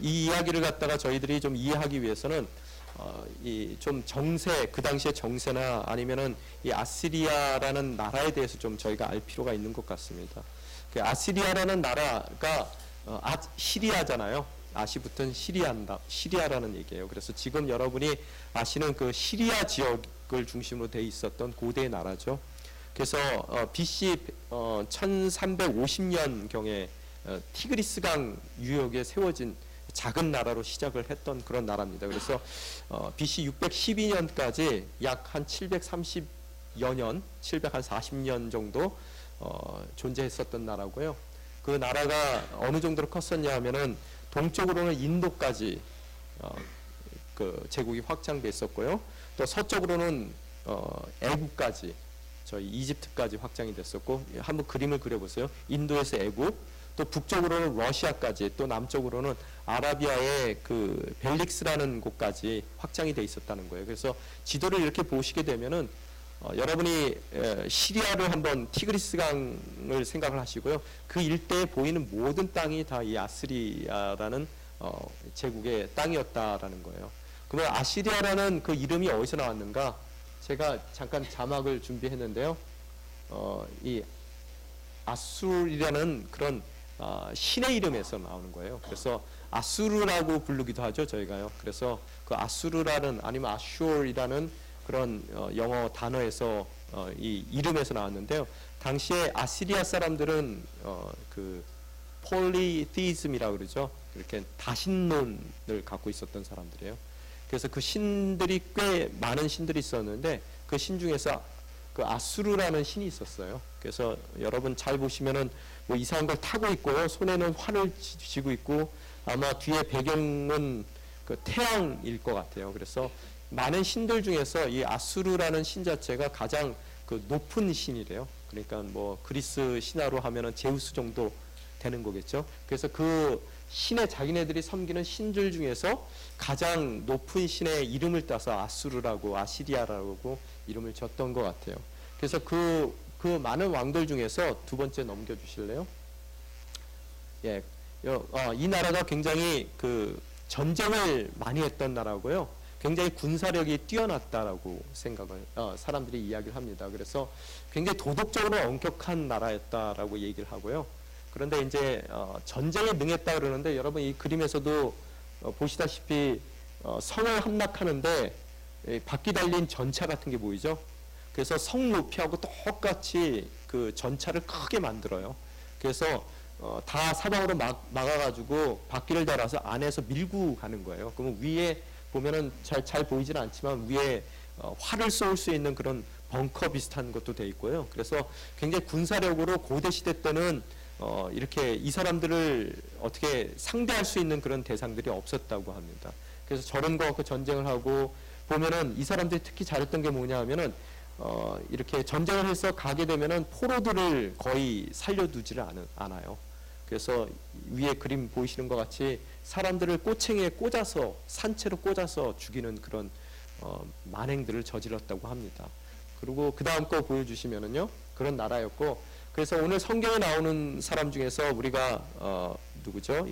이 이야기를 갖다가 저희들이 좀 이해하기 위해서는 이 좀 정세, 그 당시의 정세나 아니면은 이 아시리아라는 나라에 대해서 좀 저희가 알 필요가 있는 것 같습니다. 그 아시리아라는 나라가 시리아잖아요. 아시 붙은 시리아라는 얘기예요. 그래서 지금 여러분이 아시는 그 시리아 지역을 중심으로 돼 있었던 고대의 나라죠. 그래서 BC 1350년경에 티그리스강 유역에 세워진 작은 나라로 시작을 했던 그런 나라입니다. 그래서 BC 612년까지 약 한 730여 년, 740년 정도 존재했었던 나라고요. 그 나라가 어느 정도로 컸었냐 하면은 동쪽으로는 인도까지 그 제국이 확장됐었고요. 또 서쪽으로는 애국까지, 저희 이집트까지 확장이 됐었고, 한번 그림을 그려보세요. 인도에서 애국, 또 북쪽으로는 러시아까지, 또 남쪽으로는 아라비아의 그 벨릭스라는 곳까지 확장이 돼 있었다는 거예요. 그래서 지도를 이렇게 보시게 되면은 여러분이 시리아를 한번 티그리스강을 생각을 하시고요. 그 일대에 보이는 모든 땅이 다 이 아시리아라는 제국의 땅이었다라는 거예요. 그러면 아시리아라는 그 이름이 어디서 나왔는가? 제가 잠깐 자막을 준비했는데요. 이 아수르라는 그런 신의 이름에서 나오는 거예요. 그래서 아수르라고 부르기도 하죠, 저희가요. 그래서 그 아수르라는 아니면 아슈르라는 그런 영어 단어에서 이 이름에서 나왔는데요. 당시에 아시리아 사람들은 그 폴리티즘이라고 그러죠. 이렇게 다신론을 갖고 있었던 사람들이에요. 그래서 그 신들이 꽤 많은 신들이 있었는데 그 신 중에서 그 아수르라는 신이 있었어요. 그래서 여러분 잘 보시면은 뭐 이상한 걸 타고 있고요. 손에는 활을 쥐고 있고 아마 뒤에 배경은 그 태양일 것 같아요. 그래서 많은 신들 중에서 이 아수르라는 신 자체가 가장 그 높은 신이래요. 그러니까 뭐 그리스 신화로 하면은 제우스 정도 되는 거겠죠. 그래서 그 신의 자기네들이 섬기는 신들 중에서 가장 높은 신의 이름을 따서 아수르라고 아시리아라고 이름을 줬던 것 같아요. 그래서 그 많은 왕들 중에서 두 번째 넘겨주실래요? 예, 이 나라가 굉장히 그 전쟁을 많이 했던 나라고요. 굉장히 군사력이 뛰어났다라고 사람들이 이야기를 합니다. 그래서 굉장히 도덕적으로 엄격한 나라였다라고 얘기를 하고요. 그런데 이제 전쟁에 능했다 그러는데 여러분 이 그림에서도 보시다시피 성을 함락하는데 바퀴 달린 전차 같은 게 보이죠? 그래서 성 높이하고 똑같이 그 전차를 크게 만들어요. 그래서 다 사방으로 막아가지고 바퀴를 달아서 안에서 밀고 가는 거예요. 그러면 위에 보면은 잘 보이지는 않지만 위에 활을 쏠 수 있는 그런 벙커 비슷한 것도 돼 있고요. 그래서 굉장히 군사력으로 고대 시대 때는 이렇게 이 사람들을 어떻게 상대할 수 있는 그런 대상들이 없었다고 합니다. 그래서 저런 거 갖고 전쟁을 하고 보면은 이 사람들이 특히 잘했던 게 뭐냐 하면은 이렇게 전쟁을 해서 가게 되면은 포로들을 거의 살려두지를 않아요. 그래서 위에 그림 보이시는 것 같이 사람들을 꼬챙이에 꽂아서 산채로 꽂아서 죽이는 그런 만행들을 저질렀다고 합니다. 그리고 그 다음 거 보여주시면은요 그런 나라였고, 그래서 오늘 성경에 나오는 사람 중에서 우리가 누구죠?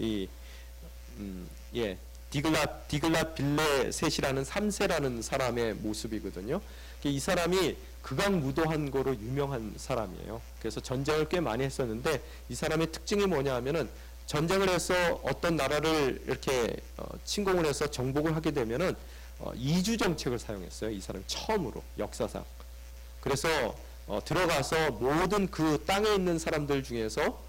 디글랏 빌레셋이라는 3세라는 사람의 모습이거든요. 이 사람이 극악무도한 거로 유명한 사람이에요. 그래서 전쟁을 꽤 많이 했었는데 이 사람의 특징이 뭐냐 하면은 전쟁을 해서 어떤 나라를 이렇게 침공을 해서 정복을 하게 되면은 이주 정책을 사용했어요. 이 사람 처음으로 역사상. 그래서 들어가서 모든 그 땅에 있는 사람들 중에서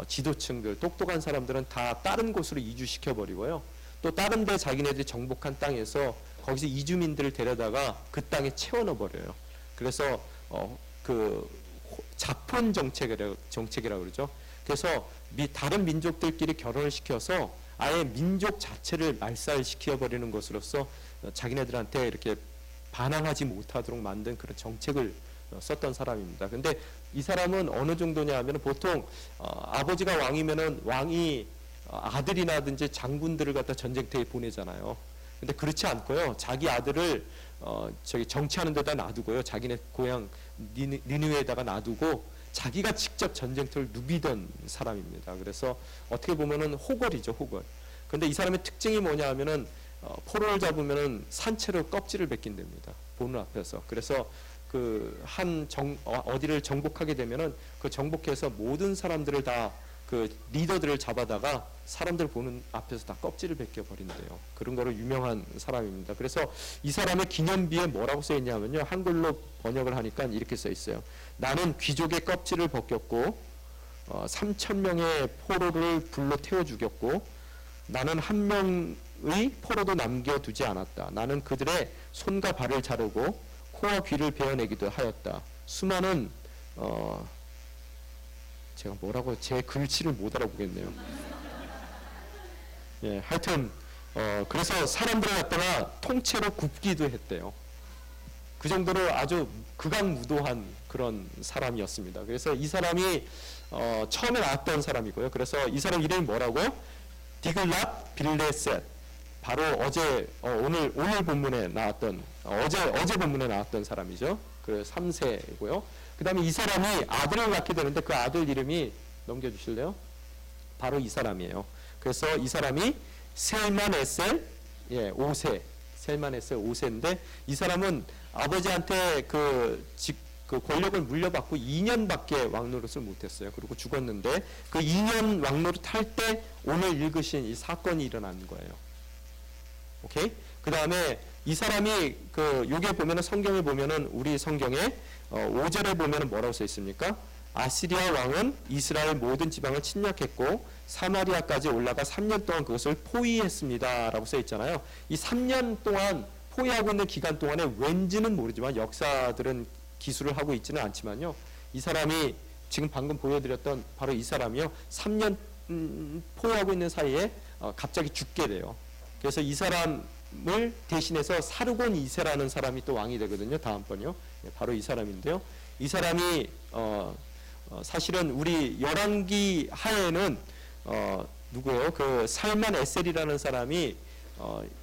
지도층들, 똑똑한 사람들은 다 다른 곳으로 이주시켜 버리고요. 또 다른 데 자기네들이 정복한 땅에서 거기서 이주민들을 데려다가 그 땅에 채워넣어 버려요. 그래서 그 자폰 정책이라고 그러죠. 그래서 다른 민족들끼리 결혼을 시켜서 아예 민족 자체를 말살시켜 버리는 것으로서 자기네들한테 이렇게 반항하지 못하도록 만든 그런 정책을 썼던 사람입니다. 근데 이 사람은 어느 정도냐 하면 보통 아버지가 왕이면은 왕이 아들이나든지 장군들을 갖다 전쟁터에 보내잖아요. 근데 그렇지 않고요. 자기 아들을 정치하는 데다 놔두고요. 자기네 고향 니느웨에다가 놔두고 자기가 직접 전쟁터를 누비던 사람입니다. 그래서 어떻게 보면은 호걸이죠, 호걸. 근데 이 사람의 특징이 뭐냐 하면은 포로를 잡으면은 산채로 껍질을 벗긴답니다. 보는 앞에서. 그래서 어디를 정복하게 되면은 그 정복해서 모든 사람들을 다 그 리더들을 잡아다가 사람들 보는 앞에서 다 껍질을 벗겨 버린대요. 그런 거로 유명한 사람입니다. 그래서 이 사람의 기념비에 뭐라고 써 있냐면요. 한글로 번역을 하니까 이렇게 써 있어요. 나는 귀족의 껍질을 벗겼고 3,000명의 포로를 불로 태워 죽였고 나는 한 명의 포로도 남겨두지 않았다. 나는 그들의 손과 발을 자르고 코와 귀를 베어내기도 하였다. 수많은 제가 뭐라고 제 글씨를 못 알아보겠네요. 예, 하여튼 그래서 사람들을 갖다가 통째로 굽기도 했대요. 그 정도로 아주 극악무도한 그런 사람이었습니다. 그래서 이 사람이 처음에 나왔던 사람이고요. 그래서 이 사람 이름이 뭐라고요? 디글랏 빌레셋. 바로 오늘 본문에 나왔던 어제 본문에 나왔던 사람이죠. 그 3세고요. 그다음에 이 사람이 아들을 낳게 되는데 그 아들 이름이 넘겨주실래요? 바로 이 사람이에요. 그래서 이 사람이 셀만에셀 5세, 셀만에셀 5세인데 이 사람은 아버지한테 그 권력을 물려받고 2년밖에 왕노릇을 못했어요. 그리고 죽었는데 그 2년 왕노릇 할 때 오늘 읽으신 이 사건이 일어난 거예요. 오케이? 그 다음에 이 사람이 요게 보면은 성경을 보면은 우리 성경에 5절에 보면은 뭐라고 써 있습니까? 아시리아 왕은 이스라엘 모든 지방을 침략했고 사마리아까지 올라가 3년 동안 그것을 포위했습니다. 라고 써 있잖아요. 이 3년 동안 포위하고 있는 기간 동안에 왠지는 모르지만 역사들은 기술을 하고 있지는 않지만요. 이 사람이 지금 방금 보여드렸던 바로 이 사람이요. 3년 포위하고 있는 사이에 갑자기 죽게 돼요. 그래서 이 사람을 대신해서 사르곤 2세라는 사람이 또 왕이 되거든요. 다음번요. 바로 이 사람인데요. 이 사람이 사실은 우리 열왕기 하에는 누구예요? 그 살만 에셀이라는 사람이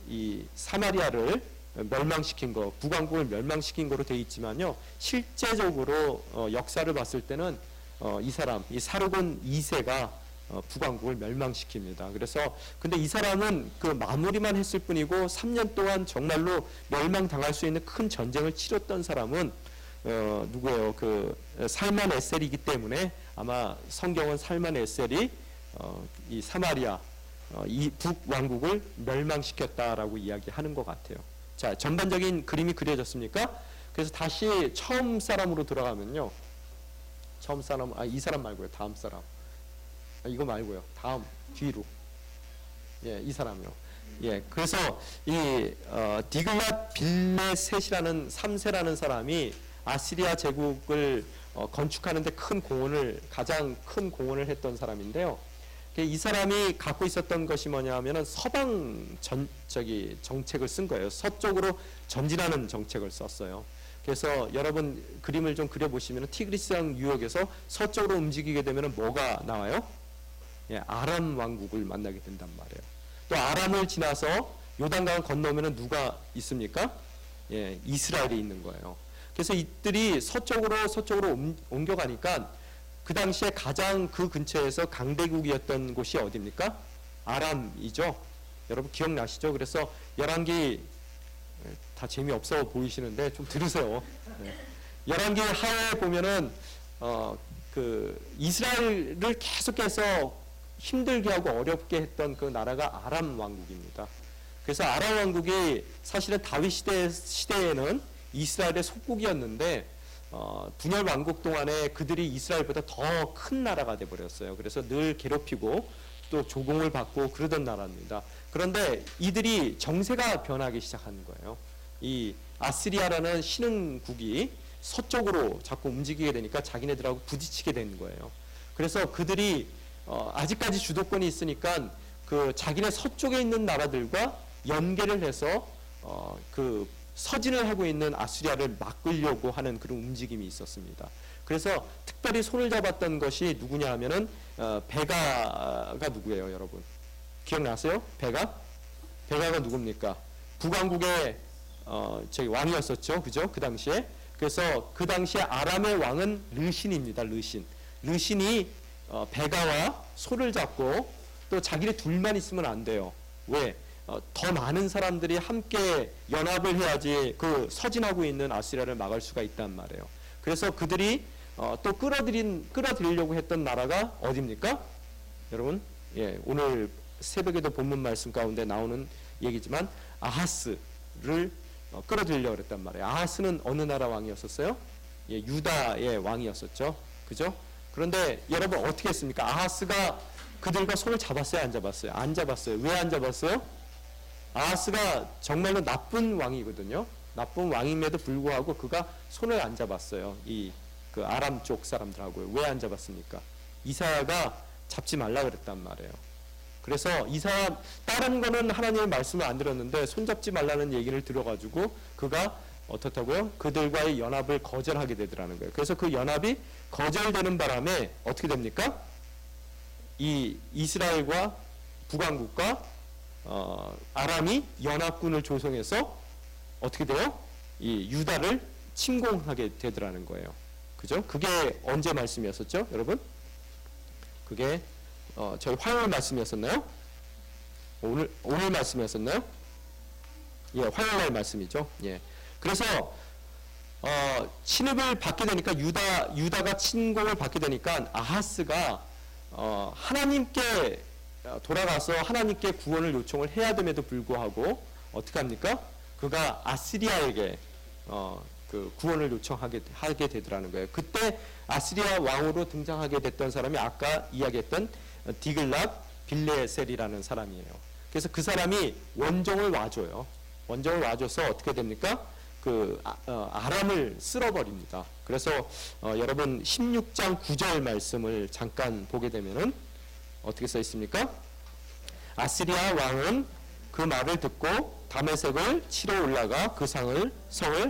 이 사마리아를 멸망시킨 거, 북왕국을 멸망시킨 거로 되어 있지만요. 실제적으로 역사를 봤을 때는 이 사르곤 2세가 북왕국을 멸망시킵니다. 그래서 근데 이 사람은 그 마무리만 했을 뿐이고 3년 동안 정말로 멸망당할 수 있는 큰 전쟁을 치렀던 사람은 누구예요? 그 살만 에셀이기 때문에 아마 성경은 살만 에셀이 이 사마리아 이 북왕국을 멸망시켰다라고 이야기하는 것 같아요. 자, 전반적인 그림이 그려졌습니까? 그래서 다시 처음 사람으로 들어가면요. 처음 사람, 이 사람 말고요. 다음 사람. 이거 말고요. 다음, 뒤로. 예, 이 사람이요. 예, 그래서 이 디글랏 빌레셋이라는 3세라는 사람이 아시리아 제국을 건축하는데 가장 큰 공헌을 했던 사람인데요. 이 사람이 갖고 있었던 것이 뭐냐면은 서방 정책을 쓴 거예요. 서쪽으로 전진하는 정책을 썼어요. 그래서 여러분 그림을 좀 그려보시면 티그리스강 유역에서 서쪽으로 움직이게 되면 뭐가 나와요? 예, 아람 왕국을 만나게 된단 말이에요. 또 아람을 지나서 요단강을 건너면 누가 있습니까? 예, 이스라엘이 있는 거예요. 그래서 이들이 서쪽으로 옮겨가니까 그 당시에 가장 그 근처에서 강대국이었던 곳이 어디입니까? 아람이죠. 여러분 기억나시죠? 그래서 열왕기 다 재미없어 보이시는데 좀 들으세요. 네. 열왕기 하에 보면은 그 이스라엘을 계속해서 힘들게 하고 어렵게 했던 그 나라가 아람 왕국입니다. 그래서 아람 왕국이 사실은 다윗 시대에는 이스라엘의 속국이었는데 분열 왕국 동안에 그들이 이스라엘보다 더 큰 나라가 돼버렸어요. 그래서 늘 괴롭히고 또 조공을 받고 그러던 나라입니다. 그런데 이들이 정세가 변하기 시작하는 거예요. 이 아시리아라는 신흥국이 서쪽으로 자꾸 움직이게 되니까 자기네들하고 부딪히게 되는 거예요. 그래서 그들이 아직까지 주도권이 있으니까 그 자기네 서쪽에 있는 나라들과 연계를 해서 그 서진을 하고 있는 아수리아를 막으려고 하는 그런 움직임이 있었습니다. 그래서 특별히 손을 잡았던 것이 누구냐 하면은 베가가 누구예요, 여러분? 기억나세요? 베가가 누굽니까? 북왕국의 왕이었었죠, 그죠? 그 당시에. 그래서 그 당시에 아람의 왕은 르신입니다. 르신이 베가와 손을 잡고 또 자기네 둘만 있으면 안 돼요. 왜? 더 많은 사람들이 함께 연합을 해야지 그 서진하고 있는 아시리아를 막을 수가 있단 말이에요. 그래서 그들이 또 끌어들이려고 했던 나라가 어디입니까? 여러분, 예, 오늘 새벽에도 본문 말씀 가운데 나오는 얘기지만 아하스를 끌어들이려고 했단 말이에요. 아하스는 어느 나라 왕이었었어요? 예, 유다의 왕이었었죠. 그죠? 그런데 여러분 어떻게 했습니까? 아하스가 그들과 손을 잡았어요? 안 잡았어요? 안 잡았어요. 왜 안 잡았어요? 아하스가 정말로 나쁜 왕이거든요. 나쁜 왕임에도 불구하고 그가 손을 안 잡았어요. 그 아람 쪽 사람들하고요. 왜 안 잡았습니까? 이사야가 잡지 말라 그랬단 말이에요. 그래서 이사야 다른 거는 하나님의 말씀을 안 들었는데 손잡지 말라는 얘기를 들어가지고 그가 어떻다고요? 그들과의 연합을 거절하게 되더라는 거예요. 그래서 그 연합이 거절되는 바람에 어떻게 됩니까? 이 이스라엘과 북왕국과 아람이 연합군을 조성해서 어떻게 돼요? 이 유다를 침공하게 되더라는 거예요. 그죠? 그게 언제 말씀이었었죠, 여러분? 그게 저희 화요일 말씀이었었나요? 오늘 말씀이었었나요? 예, 화요일 날 말씀이죠. 예. 그래서 침입을 받게 되니까 유다가 침공을 받게 되니까 아하스가 하나님께 돌아가서 하나님께 구원을 요청을 해야 됨에도 불구하고 어떻게 합니까? 그가 아시리아에게 그 구원을 요청하게 되더라는 거예요. 그때 아시리아 왕으로 등장하게 됐던 사람이 아까 이야기했던 디글랏 빌레셀이라는 사람이에요. 그래서 그 사람이 원정을 와줘요. 원정을 와줘서 어떻게 됩니까? 아람을 쓸어버립니다. 그래서 여러분 16장 9절 말씀을 잠깐 보게 되면은 어떻게 써 있습니까? 아시리아 왕은 그 말을 듣고 다메섹을 치러 올라가 그 성을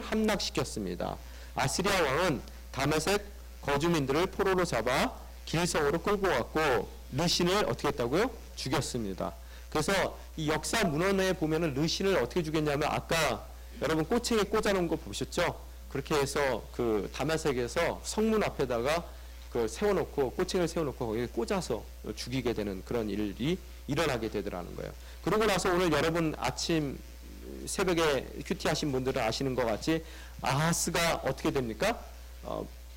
함락시켰습니다. 아시리아 왕은 다메섹 거주민들을 포로로 잡아 길성으로 끌고 갔고 르신을 어떻게 했다고요? 죽였습니다. 그래서 이 역사 문헌에 보면은 르신을 어떻게 죽였냐면 아까 여러분 꼬챙이에 꽂아놓은 거 보셨죠? 그렇게 해서 그 다메섹에서 성문 앞에다가 세워놓고 꼬챙이를 세워놓고 거기에 꽂아서 죽이게 되는 그런 일이 일어나게 되더라는 거예요. 그러고 나서 오늘 여러분 아침 새벽에 큐티 하신 분들은 아시는 것 같이 아하스가 어떻게 됩니까?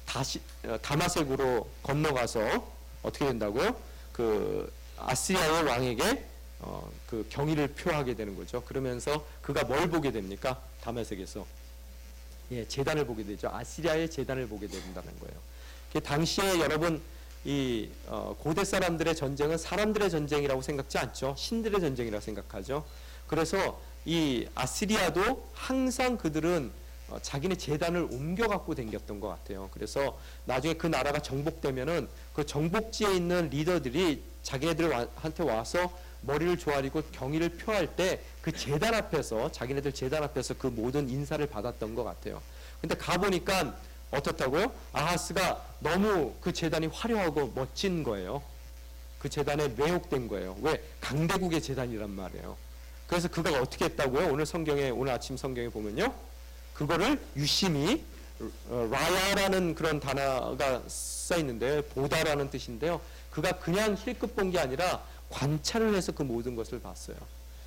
다시 다메섹으로 건너가서 어떻게 된다고요? 그 아시리아의 왕에게 그 경의를 표하게 되는 거죠. 그러면서 그가 뭘 보게 됩니까? 다메섹에서 예, 제단을 보게 되죠. 아시리아의 제단을 보게 된다는 거예요. 당시에 여러분 이 고대 사람들의 전쟁은 사람들의 전쟁이라고 생각지 않죠. 신들의 전쟁이라고 생각하죠. 그래서 이 아시리아도 항상 그들은 자기네 제단을 옮겨 갖고 다녔던 것 같아요. 그래서 나중에 그 나라가 정복되면은 그 정복지에 있는 리더들이 자기네들한테 와서 머리를 조아리고 경의를 표할 때 그 제단 앞에서 자기네들 제단 앞에서 그 모든 인사를 받았던 것 같아요. 근데 가보니까 어떻다고요? 아하스가 너무 그 제단이 화려하고 멋진 거예요. 그 제단에 매혹된 거예요. 왜? 강대국의 제단이란 말이에요. 그래서 그가 어떻게 했다고요? 오늘 아침 성경에 보면요. 그거를 유심히 라야라는 그런 단어가 써 있는데 보다라는 뜻인데요. 그가 그냥 힐끗 본 게 아니라 관찰을 해서 그 모든 것을 봤어요.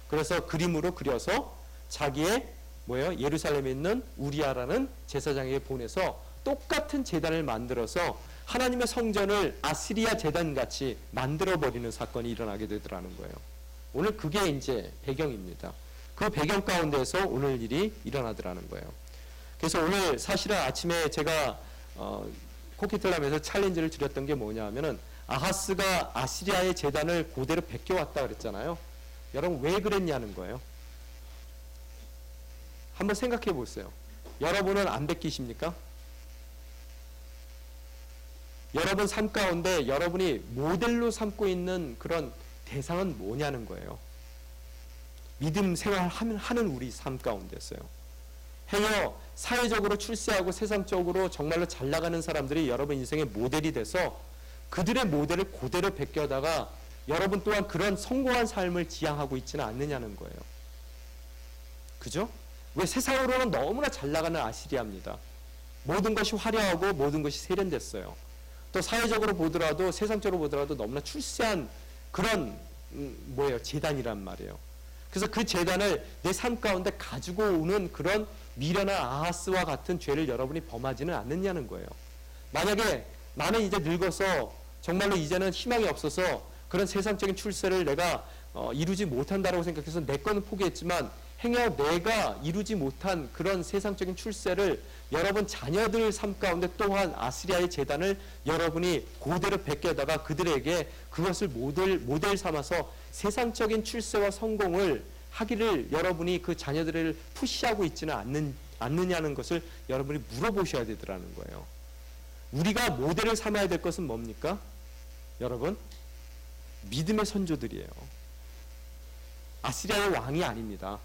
그래서 그림으로 그려서 자기의 예루살렘에 있는 우리아라는 제사장에게 보내서 똑같은 제단을 만들어서 하나님의 성전을 아시리아 제단 같이 만들어 버리는 사건이 일어나게 되더라는 거예요. 오늘 그게 이제 배경입니다. 그 배경 가운데서 오늘 일이 일어나더라는 거예요. 그래서 오늘 사실은 아침에 제가 코키틀람에서 챌린지를 드렸던 게 뭐냐면은 아하스가 아시리아의 제단을 그대로 베껴왔다 그랬잖아요. 여러분 왜 그랬냐는 거예요. 한번 생각해 보세요. 여러분은 안 베끼십니까? 여러분 삶 가운데 여러분이 모델로 삼고 있는 그런 대상은 뭐냐는 거예요. 믿음 생활하는 우리 삶 가운데서요. 행여 사회적으로 출세하고 세상적으로 정말로 잘 나가는 사람들이 여러분 인생의 모델이 돼서 그들의 모델을 그대로 베껴다가 여러분 또한 그런 성공한 삶을 지향하고 있지는 않느냐는 거예요. 그죠? 왜? 세상으로는 너무나 잘 나가는 아시리아입니다. 모든 것이 화려하고 모든 것이 세련됐어요. 또 사회적으로 보더라도 세상적으로 보더라도 너무나 출세한 그런 뭐예요? 제단이란 말이에요. 그래서 그 제단을 내 삶 가운데 가지고 오는 그런 미련한 아하스와 같은 죄를 여러분이 범하지는 않느냐는 거예요. 만약에 나는 이제 늙어서 정말로 이제는 희망이 없어서 그런 세상적인 출세를 내가 이루지 못한다라고 생각해서 내 거는 포기했지만 행여 내가 이루지 못한 그런 세상적인 출세를 여러분 자녀들 삶 가운데 또한 아스리아의 제단을 여러분이 그대로 베껴다가 그들에게 그것을 모델 삼아서 세상적인 출세와 성공을 하기를 여러분이 그 자녀들을 푸시하고 있지는 않느냐는 것을 여러분이 물어보셔야 되더라는 거예요. 우리가 모델을 삼아야 될 것은 뭡니까? 여러분, 믿음의 선조들이에요. 아스리아의 왕이 아닙니다.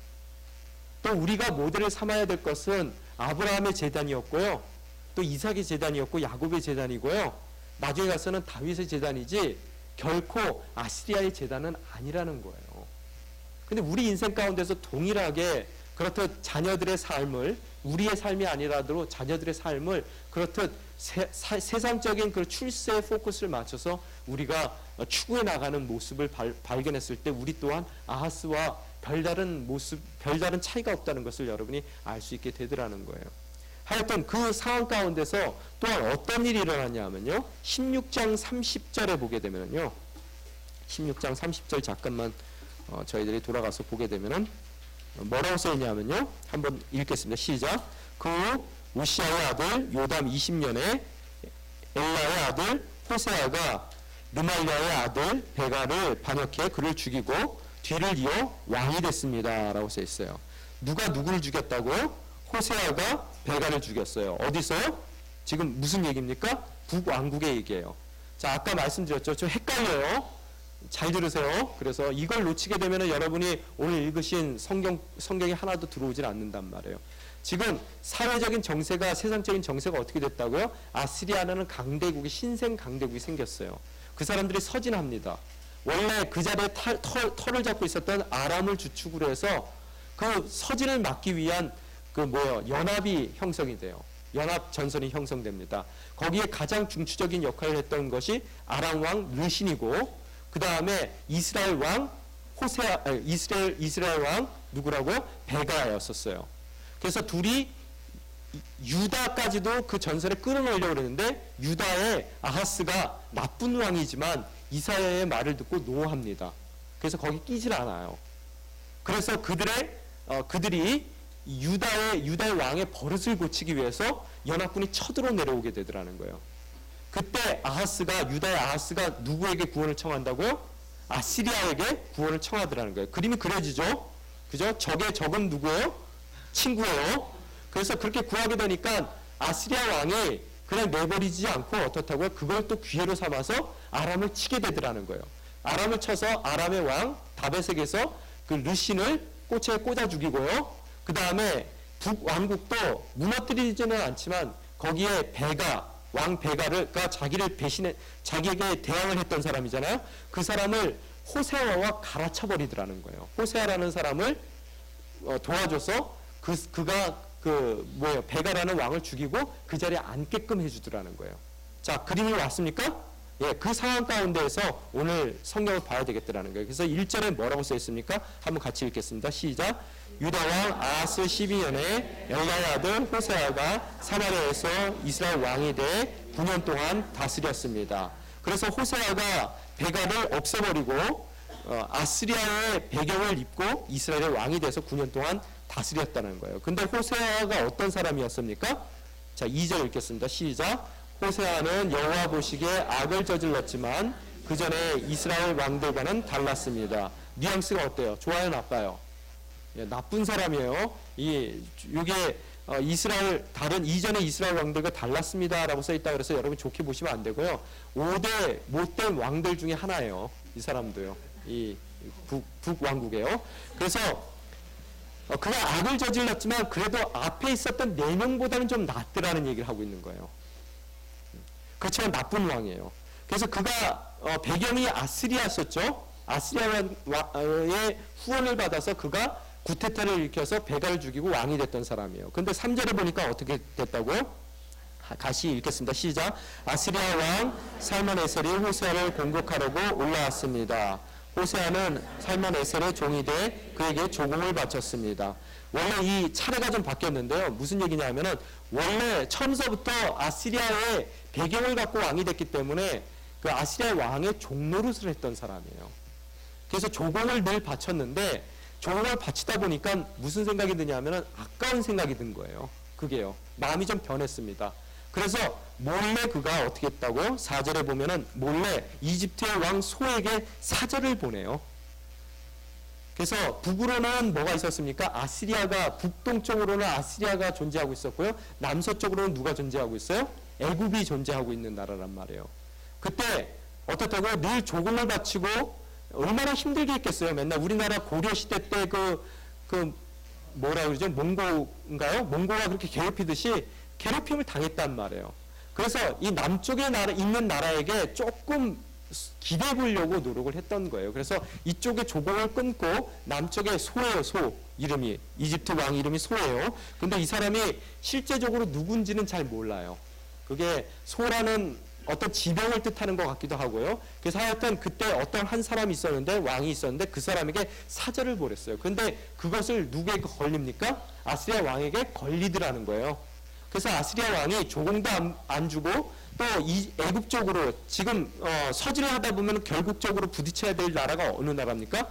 또 우리가 모델을 삼아야 될 것은 아브라함의 제단이었고요. 또 이삭의 제단이었고 야곱의 제단이고요. 나중에 가서는 다윗의 제단이지 결코 아스리아의 제단은 아니라는 거예요. 근데 우리 인생 가운데서 동일하게 그렇듯 자녀들의 삶을 우리의 삶이 아니라도 자녀들의 삶을 그렇듯 세상적인 그 출세에 포커스를 맞춰서 우리가 추구해 나가는 모습을 발견했을 때 우리 또한 아하스와 별다른 모습, 별다른 차이가 없다는 것을 여러분이 알 수 있게 되더라는 거예요. 하여튼 그 상황 가운데서 또한 어떤 일이 일어났냐면요. 16장 30절에 보게 되면요. 16장 30절 잠깐만 저희들이 돌아가서 보게 되면은 뭐라고 써있냐면요. 한번 읽겠습니다. 시작. 그 후 우시아의 아들 요담 20년에 엘라의 아들 호세아가 르말리아의 아들 베가를 반역해 그를 죽이고 뒤를 이어 왕이 됐습니다. 라고 써있어요. 누가 누구를 죽였다고요? 호세아가 베가를 죽였어요. 어디서요? 지금 무슨 얘기입니까? 북왕국의 얘기예요. 자, 아까 말씀드렸죠. 좀 헷갈려요. 잘 들으세요. 그래서 이걸 놓치게 되면 여러분이 오늘 읽으신 성경이 하나도 들어오질 않는단 말이에요. 지금 사회적인 정세가, 세상적인 정세가 어떻게 됐다고요? 아스리아라는 강대국이, 신생 강대국이 생겼어요. 그 사람들이 서진합니다. 원래 그 자리에 털을 잡고 있었던 아람을 주축으로 해서 그 서진을 막기 위한 연합이 형성이 돼요. 연합 전선이 형성됩니다. 거기에 가장 중추적인 역할을 했던 것이 아람 왕 르신이고, 그 다음에 이스라엘 왕 이스라엘 왕 누구라고요? 베가였었어요. 그래서 둘이 유다까지도 그 전선에 끌어내려고 그랬는데 유다의 아하스가 나쁜 왕이지만 이사야의 말을 듣고 노합니다. 그래서 거기 끼질 않아요. 그래서 그들이 유다의 왕의 버릇을 고치기 위해서 연합군이 쳐들어 내려오게 되더라는 거예요. 그때 유다의 아하스가 누구에게 구원을 청한다고요? 아시리아에게 구원을 청하더라는 거예요. 그림이 그려지죠? 그죠? 적의 적은 누구예요? 친구예요. 그래서 그렇게 구하게 되니까 아시리아 왕이 그냥 내버리지 않고 어떻다고요? 그걸 또 기회로 삼아서 아람을 치게 되더라는 거예요. 아람을 쳐서 아람의 왕 다베섹에서 그 르신을 꼬치에 꽂아 죽이고요. 그 다음에 북왕국도 무너뜨리지는 않지만 거기에 왕 베가가 자기에게 대항을 했던 사람이잖아요. 그 사람을 호세아와 갈아쳐버리더라는 거예요. 호세아라는 사람을 도와줘서 베가라는 왕을 죽이고 그 자리에 앉게끔 해주더라는 거예요. 자, 그림이 왔습니까? 예, 그 상황 가운데에서 오늘 성경을 봐야 되겠더라는 거예요. 그래서 1절에 뭐라고 써 있습니까? 한번 같이 읽겠습니다. 시작. 유다왕 아하스 12년에 엘라의 아들 호세아가 사마리아에서 이스라엘 왕이 돼 9년 동안 다스렸습니다. 그래서 호세아가 베가를 없애버리고 아스리아의 배경을 입고 이스라엘의 왕이 돼서 9년 동안 다스렸다는 거예요. 근데 호세아가 어떤 사람이었습니까? 자, 2절 읽겠습니다. 시작. 호세아는 여호와 보시기에 악을 저질렀지만 그 전에 이스라엘 왕들과는 달랐습니다. 뉘앙스가 어때요? 좋아요, 나빠요? 예, 나쁜 사람이에요. 이게 다른 이전의 이스라엘 왕들과 달랐습니다라고 써 있다 그래서 여러분 좋게 보시면 안 되고요. 5대 못된 왕들 중에 하나예요. 이 사람도요. 이 북왕국이에요. 그래서 그가 악을 저질렀지만 그래도 앞에 있었던 4명보다는 좀 낫더라는 얘기를 하고 있는 거예요. 그렇지만 나쁜 왕이에요. 그래서 그가 배경이 아스리아였었죠. 아스리아의 후원을 받아서 그가 구테타를 일으켜서 베가를 죽이고 왕이 됐던 사람이에요. 근데 3절에 보니까 어떻게 됐다고요? 다시 읽겠습니다. 시작. 아스리아 왕 살만에셀이 호세아를 공격하려고 올라왔습니다. 호세아는 살만 에셀의 종이 돼 그에게 조공을 바쳤습니다. 원래 이 차례가 좀 바뀌었는데요. 무슨 얘기냐면은 원래 처음서부터 아시리아의 배경을 갖고 왕이 됐기 때문에 그 아시리아 왕의 종노릇을 했던 사람이에요. 그래서 조공을 늘 바쳤는데 조공을 바치다 보니까 무슨 생각이 드냐면은 아까운 생각이 든 거예요. 그게요. 마음이 좀 변했습니다. 그래서 몰래 그가 어떻게 했다고? 4절에 보면은 몰래 이집트의 왕 소에게 사절을 보내요. 그래서 북으로는 뭐가 있었습니까? 아시리아가, 북동쪽으로는 아시리아가 존재하고 있었고요. 남서쪽으로는 누가 존재하고 있어요? 애굽이 존재하고 있는 나라란 말이에요. 그때 어떻다고요? 늘 조공을 바치고 얼마나 힘들게 했겠어요. 맨날 우리나라 고려시대 때 뭐라 그러죠? 몽고인가요? 몽고가 그렇게 괴롭히듯이 괴롭힘을 당했단 말이에요. 그래서 이 남쪽에 있는 나라에게 조금 기대해 보려고 노력을 했던 거예요. 그래서 이쪽에 조공을 끊고 남쪽에 소예요. 소 이름이 이집트 왕 이름이 소예요. 근데 이 사람이 실제적으로 누군지는 잘 몰라요. 그게 소라는 어떤 지병을 뜻하는 것 같기도 하고요. 그래서 하여튼 그때 어떤 한 사람이 있었는데 왕이 있었는데 그 사람에게 사절을 보냈어요. 근데 그것을 누구에게 걸립니까? 아시리아 왕에게 걸리더라는 거예요. 그래서 아시리아 왕이 조공도 안 주고 또 이 애굽 쪽으로 지금 서질을 하다 보면 결국적으로 부딪혀야 될 나라가 어느 나라입니까?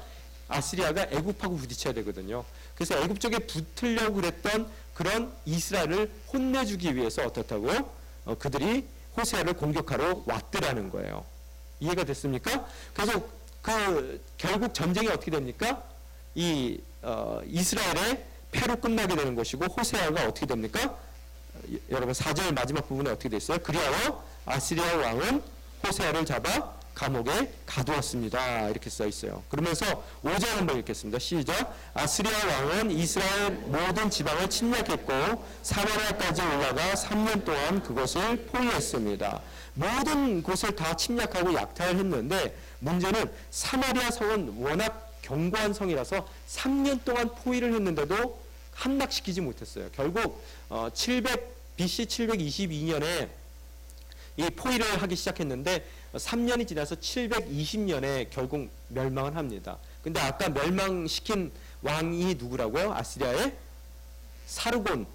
아시리아가 애굽하고 부딪혀야 되거든요. 그래서 애굽 쪽에 붙으려고 그랬던 그런 이스라엘을 혼내주기 위해서 어떻다고요? 그들이 호세아를 공격하러 왔더라는 거예요. 이해가 됐습니까? 그래서 결국 전쟁이 어떻게 됩니까? 이스라엘의 패로 끝나게 되는 것이고 호세아가 어떻게 됩니까? 여러분 4절 마지막 부분에 어떻게 됐어요? 그리하여 아시리아 왕은 호세아를 잡아 감옥에 가두었습니다. 이렇게 써 있어요. 그러면서 5절 한번 읽겠습니다. 시작. 아시리아 왕은 이스라엘 모든 지방을 침략했고 사마리아까지 올라가 3년 동안 그것을 포위했습니다. 모든 곳을 다 침략하고 약탈했는데 문제는 사마리아 성은 워낙 견고한 성이라서 3년 동안 포위를 했는데도 함락시키지 못했어요. 결국 BC 722년에 이 포위를 하기 시작했는데 3년이 지나서 720년에 결국 멸망을 합니다. 근데 아까 멸망시킨 왕이 누구라고요? 아시리아의 사르곤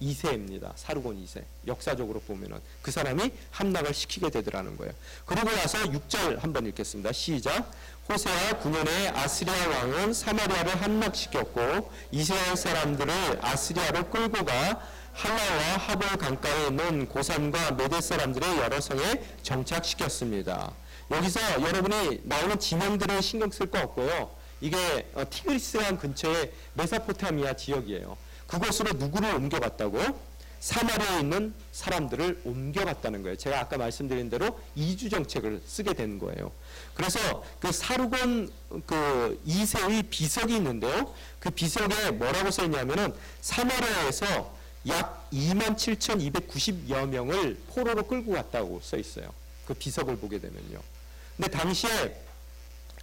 2세입니다. 사르곤 2세. 역사적으로 보면은 그 사람이 함락을 시키게 되더라는 거예요. 그러고 나서 6절 한번 읽겠습니다. 시작. 호세아 9년에 아시리아 왕은 사마리아를 함락시켰고 이스라엘 사람들을 아시리아로 끌고 가 할라와 하볼 강가에 있는 고산과 메대 사람들의 여러 성에 정착시켰습니다. 여기서 여러분이 나오는 지명들은 신경 쓸 거 없고요. 이게 티그리스강 근처의 메소포타미아 지역이에요. 그곳으로 누구를 옮겨갔다고요? 사마리아에 있는 사람들을 옮겨갔다는 거예요. 제가 아까 말씀드린 대로 이주 정책을 쓰게 된 거예요. 그래서 그 사르곤 2세의 비석이 있는데요. 그 비석에 뭐라고 써 있냐면은 사마리아에서 약 27,290여 명을 포로로 끌고 갔다고 써 있어요. 그 비석을 보게 되면요. 근데 당시에